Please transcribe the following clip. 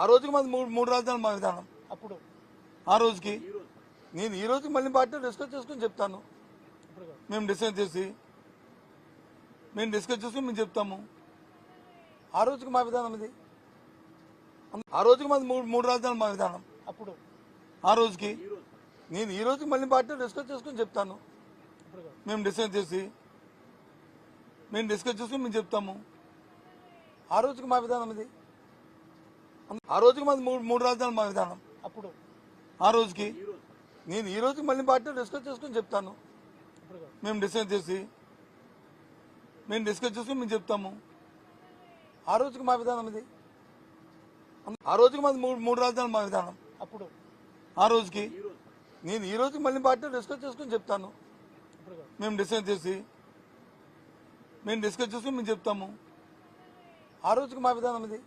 ఆ రోజుకి మాది మూడు రాజధానులు మా విధానం. అప్పుడు ఆ రోజుకి నేను ఈ రోజుకి మళ్ళీ పార్టీ డిస్కస్ చేసుకుని చెప్తాను. మేము డిసైడ్ చేసి మేము చెప్తాము. ఆ రోజుకి మా విధానం ఇది. ఆ రోజుకి మాది మూడు రాజధానులు మా విధానం. అప్పుడు ఆ రోజుకి నేను ఈ రోజుకి మళ్ళీ పార్టీ డిస్కస్ చేసుకుని చెప్తాను. మేము డిసైడ్ చేసి మేము చెప్తాము. ఆ రోజుకి మా విధానం ఇది. ఆ రోజుకి మాది మూడు రాజధానులు మా విధానం. అప్పుడు ఆ రోజుకి నేను ఈ రోజుకి మళ్ళీ పార్టీ డిస్కస్ చేసుకుని చెప్తాను. మేము డిసైడ్ చేసి మేము చెప్తాము. ఆ రోజుకి మా విధానం ఇది. ఆ రోజుకి మాది మూడు రాజధానులు మా విధానం. అప్పుడు ఆ రోజుకి నేను ఈ రోజుకి మళ్ళీ పార్టీ డిస్కస్ చేసుకుని చెప్తాను. మేము డిసైడ్ చేసి మేము చెప్తాము. ఆ రోజుకి మా విధానం ఇది.